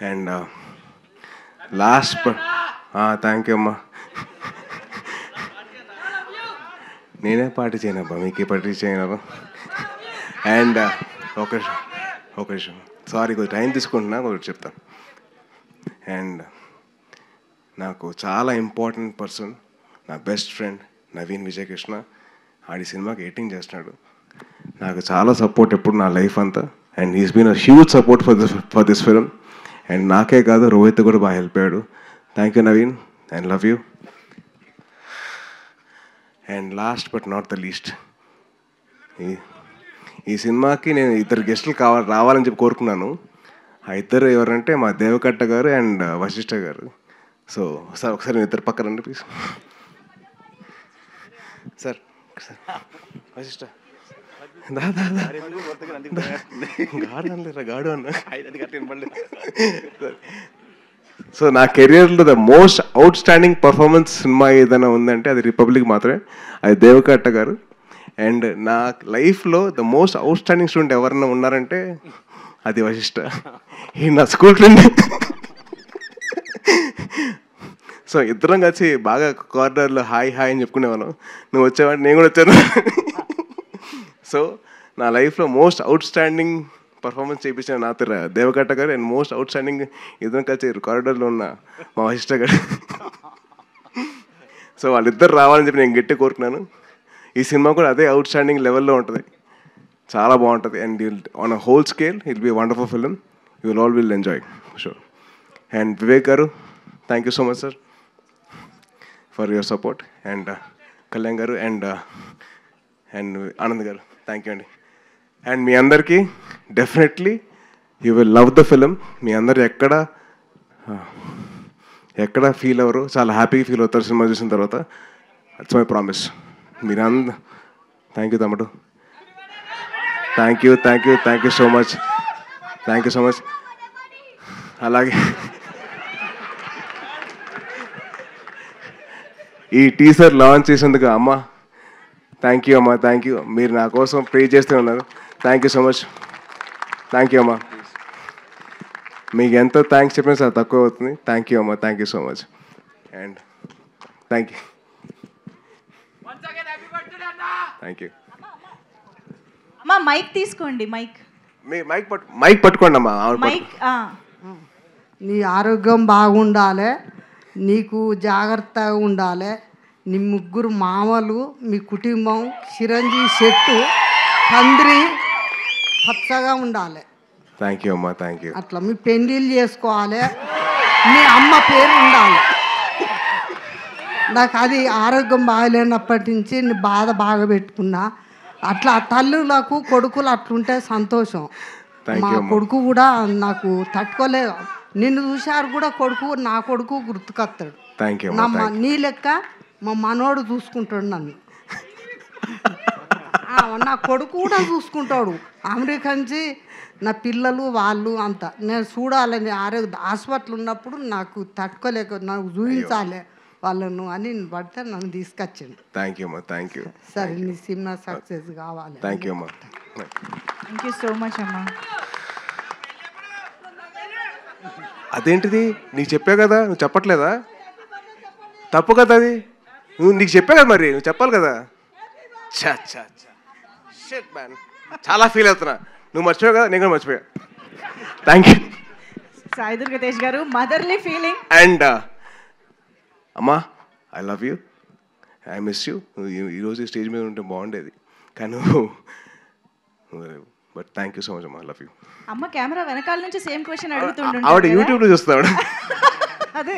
And last thank you అమ్మా. నేనే party చేయనబ్బా, మీకే పార్టీ చేయనబ్బా. అండ్ ఒక విషయం సారీ, కొద్దిగా టైం తీసుకుంటున్నా, ఒకటి చెప్తాను. అండ్ నాకు చాలా ఇంపార్టెంట్ పర్సన్, నా బెస్ట్ ఫ్రెండ్ నవీన్ విజయకృష్ణ. ఆడి సినిమాకి ఎడిటింగ్ చేస్తున్నాడు. నాకు చాలా సపోర్ట్ ఎప్పుడు నా లైఫ్ అంతా. And he's been a huge support for this film. And నాకే కాదు, రోహిత్ కూడా బాగా హెల్ప్ అయ్యాడు. Thank you Naveen, and love you. And last but not the least, ఈ సినిమాకి నేను ఇద్దరు గెస్టులు రావాలని చెప్పి కోరుకున్నాను. ఆ ఇద్దరు ఎవరంటే మా దేవకట్ట గారు అండ్ వశిష్ఠ గారు. సో సార్ ఒకసారి నేను ఇద్దరు పక్కన రండి ప్లీజ్. సార్ వశిష్ఠ గాడు అన్న. సో నా కెరియర్లో the most out standing performance cinema ఏదైనా ఉందంటే అది రిపబ్లిక్ మాత్రమే, అది దేవకట్ట గారు. అండ్ నా లైఫ్లో the most out standing student ఎవరన్నా ఉన్నారంటే అది వశిష్ఠ. ఈ నా స్కూల్ ఫ్రెండ్. సో ఇద్దరం కలిసి బాగా కార్నర్లో హాయ్ హాయ్ అని చెప్పుకునేవాళ్ళం. నువ్వు వచ్చేవాడు, నేను కూడా వచ్చాను. సో నా లైఫ్లో మోస్ట్ అవుట్ స్టాండింగ్ పర్ఫార్మెన్స్ చేయించిన నాతో దేవకట్ట గారు, అండ్ మోస్ట్ అవుట్ స్టాండింగ్ ఇద్దరం కలిసి కారిడార్లో ఉన్న మా వశిష్ఠ గారు. సో వాళ్ళిద్దరు రావాలని చెప్పి నేను గట్టి కోరుకున్నాను. ఈ సినిమా కూడా అదే అవుట్ స్టాండింగ్ లెవెల్లో ఉంటుంది, చాలా బాగుంటుంది. And on a whole scale it be wonderful film, you will all will enjoy sure. And Vivek garu, thank you so much sir for your support. And Kalyan garu and Anand garu, thank you అండి. And మీ అందరికీ definitely you will love the film. మీ అందరు ఎక్కడ feel అవ్వరు, చాలా హ్యాపీగా feel అవుతారు సినిమా చూసిన తర్వాత. It's my promise. మీరందరూ థ్యాంక్ యూ తమ్ముడు, థ్యాంక్ యూ సో మచ్. అలాగే ఈ టీజర్ లాంచ్ చేసేందుకు అమ్మ థ్యాంక్ యూ అమ్మా, థ్యాంక్ యూ. మీరు నా కోసం ప్రే చేస్తూ ఉన్నారు. Thank you so much, thank you అమ్మా. మీకు ఎంతో థ్యాంక్స్ చెప్పినా సార్ తక్కువ అవుతుంది. థ్యాంక్ యూ అమ్మా, thank you so much. And thank you. అమ్మా మైక్ తీసుకోండి, మైక్ పట్టుకోండి అమ్మా. నీ ఆరోగ్యం బాగుండాలి, నీకు జాగ్రత్తగా ఉండాలి. నీ ముగ్గురు మామలు, మీ కుటుంబం చిరంజీవి చెట్టు తండ్రి పచ్చగా ఉండాలి. థ్యాంక్ యూ అమ్మా, థ్యాంక్ యూ. అట్లా మీ పెళ్ళిళ్ళు చేసుకోవాలి, మీ అమ్మ పేరు ఉండాలి. నాకు అది ఆరోగ్యం బాగలేనప్పటి నుంచి నీ బాధ బాగా పెట్టుకున్నా. అట్లా తల్లులకు కొడుకులు అట్లుంటే సంతోషం. మా కొడుకు కూడా నాకు తట్టుకోలేదు. నిన్ను చూశారు కూడా కొడుకు, నా కొడుకు గుర్తుకొస్తాడు. నీ లెక్క మా మనోడు చూసుకుంటాడు నన్ను. నా కొడుకు కూడా చూసుకుంటాడు. అమెరికా నుంచి నా పిల్లలు వాళ్ళు అంతా నేను చూడాలని ఆరోగ్య హాస్పిటల్ ఉన్నప్పుడు నాకు తట్టుకోలేక నాకు చూపించాలి వాళ్ళను అని పడితే నన్ను తీసుకొచ్చింది. థ్యాంక్ యూ అమ్మా, థ్యాంక్ యూ. సరే నీ సినిమా సక్సెస్ కావాలి. థ్యాంక్ యూ అమ్మా, థ్యాంక్ యూ సో మచ్ అమ్మా. అదేంటిది నీకు చెప్పా కదా, నువ్వు చెప్పట్లేదా? తప్పు కదా అది, నీకు చెప్పా కదా, మరి నువ్వు చెప్పాలి కదా. షిట్ మ్యాన్, చాలా ఫీల్ అవుతున్నా. నువ్వు మర్చిపోయావు కదా, నేను కూడా మర్చిపోయా. థ్యాంక్ యూ సాయి దుర్గా తేజ్ గారు. Motherly feeling. అండ్ అమ్మా I love you, I miss you. ఈరోజు స్టేజ్ మీద ఉంటే బాగుండేది కానీ, but thank you so much అమ్మా, ఐ లవ్ యూ. అమ్మ కెమెరా వెనకాల నుంచి సేమ్ క్వశ్చన్ అడుగుతుండే, ఆవిడ యూట్యూబ్లో చూస్తాడు. అదే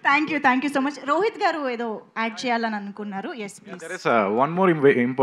thank you so much. Rohit గారు ఏదో యాడ్ చేయాలని అనుకున్నారు. Yes please. One more important